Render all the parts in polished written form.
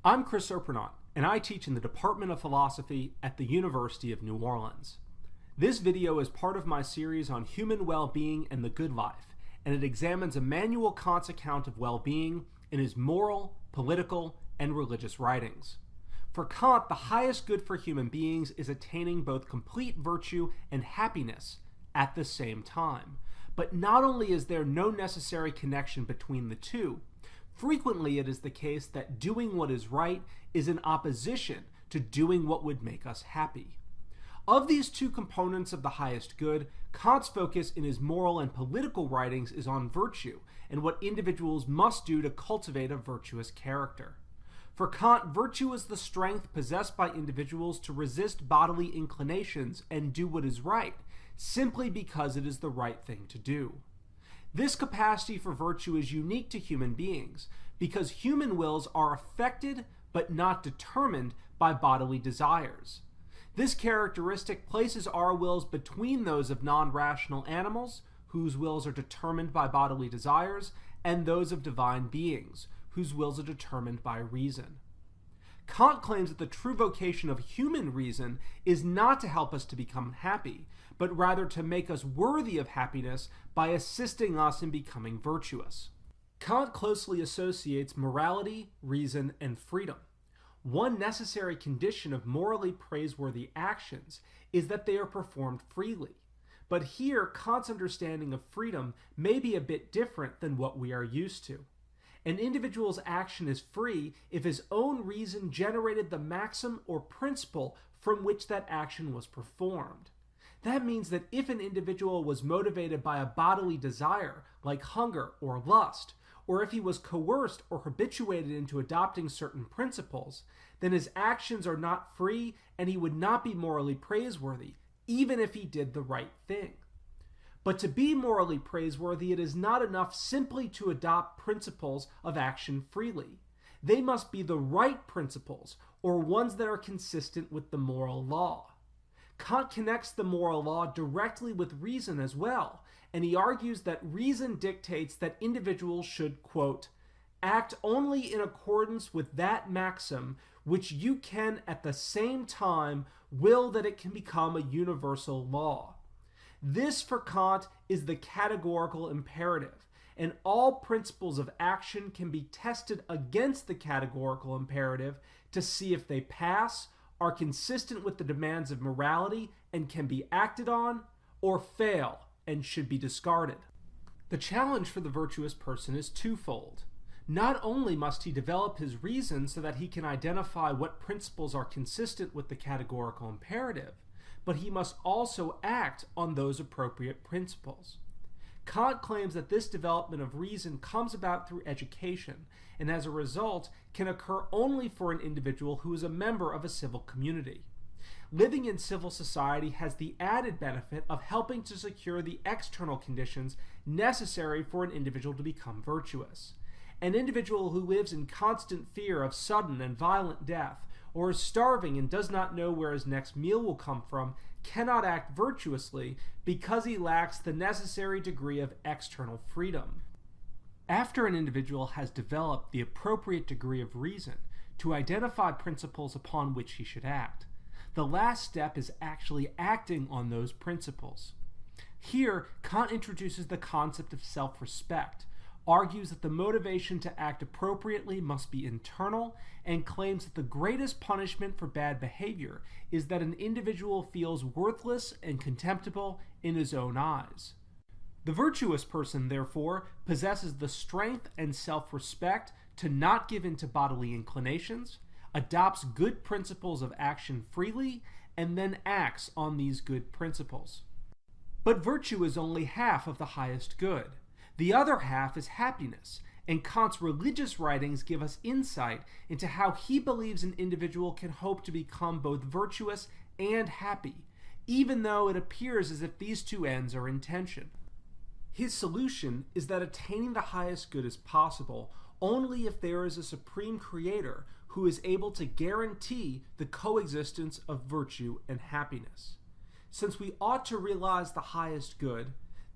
I'm Krris Surprenanт, and I teach in the Department of Philosophy at the University of Nü Oрлеънс. This video is part of my series on human well-being and the good life, and it examines Immanuel Kant's account of well-being in his moral, political, and religious writings. For Kant, the highest good for human beings is attaining both complete virtue and happiness at the same time. But not only is there no necessary connection between the two, frequently it is the case that doing what is right is in opposition to doing what would make us happy. Of these two components of the highest good, Kant's focus in his moral and political writings is on virtue and what individuals must do to cultivate a virtuous character. For Kant, virtue is the strength possessed by individuals to resist bodily inclinations and do what is right, simply because it is the right thing to do. This capacity for virtue is unique to human beings because human wills are affected but not determined by bodily desires. This characteristic places our wills between those of non-rational animals, whose wills are determined by bodily desires, and those of divine beings, whose wills are determined by reason. Kant claims that the true vocation of human reason is not to help us to become happy, but rather to make us worthy of happiness by assisting us in becoming virtuous. Kant closely associates morality, reason, and freedom. One necessary condition of morally praiseworthy actions is that they are performed freely. But here, Kant's understanding of freedom may be a bit different than what we are used to. An individual's action is free if his own reason generated the maxim or principle from which that action was performed. That means that if an individual was motivated by a bodily desire, like hunger or lust, or if he was coerced or habituated into adopting certain principles, then his actions are not free and he would not be morally praiseworthy, even if he did the right thing. But to be morally praiseworthy, it is not enough simply to adopt principles of action freely. They must be the right principles, or ones that are consistent with the moral law. Kant connects the moral law directly with reason as well, and he argues that reason dictates that individuals should, quote, act only in accordance with that maxim which you can at the same time will that it can become a universal law. This, for Kant, is the categorical imperative, and all principles of action can be tested against the categorical imperative to see if they pass, are consistent with the demands of morality and can be acted on, or fail and should be discarded. The challenge for the virtuous person is twofold. Not only must he develop his reason so that he can identify what principles are consistent with the categorical imperative, but he must also act on those appropriate principles. Kant claims that this development of reason comes about through education, and as a result can occur only for an individual who is a member of a civil community. Living in civil society has the added benefit of helping to secure the external conditions necessary for an individual to become virtuous. An individual who lives in constant fear of sudden and violent death, or is starving and does not know where his next meal will come from, cannot act virtuously because he lacks the necessary degree of external freedom. After an individual has developed the appropriate degree of reason to identify principles upon which he should act, the last step is actually acting on those principles. Here, Kant introduces the concept of self-respect, argues that the motivation to act appropriately must be internal, and claims that the greatest punishment for bad behavior is that an individual feels worthless and contemptible in his own eyes. The virtuous person, therefore, possesses the strength and self-respect to not give in to bodily inclinations, adopts good principles of action freely, and then acts on these good principles. But virtue is only half of the highest good. The other half is happiness, and Kant's religious writings give us insight into how he believes an individual can hope to become both virtuous and happy, even though it appears as if these two ends are in tension. His solution is that attaining the highest good is possible only if there is a supreme creator who is able to guarantee the coexistence of virtue and happiness. Since we ought to realize the highest good,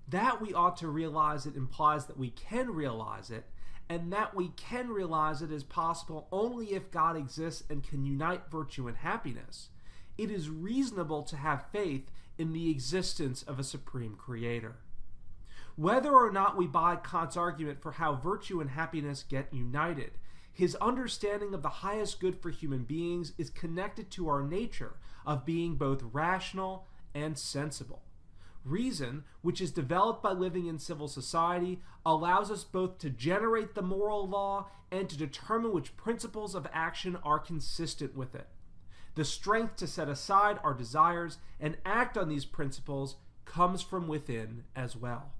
that we ought to realize it implies that we can realize it, and that we can realize it is possible only if God exists and can unite virtue and happiness, it is reasonable to have faith in the existence of a supreme creator. Whether or not we buy Kant's argument for how virtue and happiness get united, his understanding of the highest good for human beings is connected to our nature of being both rational and sensible. Reason, which is developed by living in civil society, allows us both to generate the moral law and to determine which principles of action are consistent with it. The strength to set aside our desires and act on these principles comes from within as well.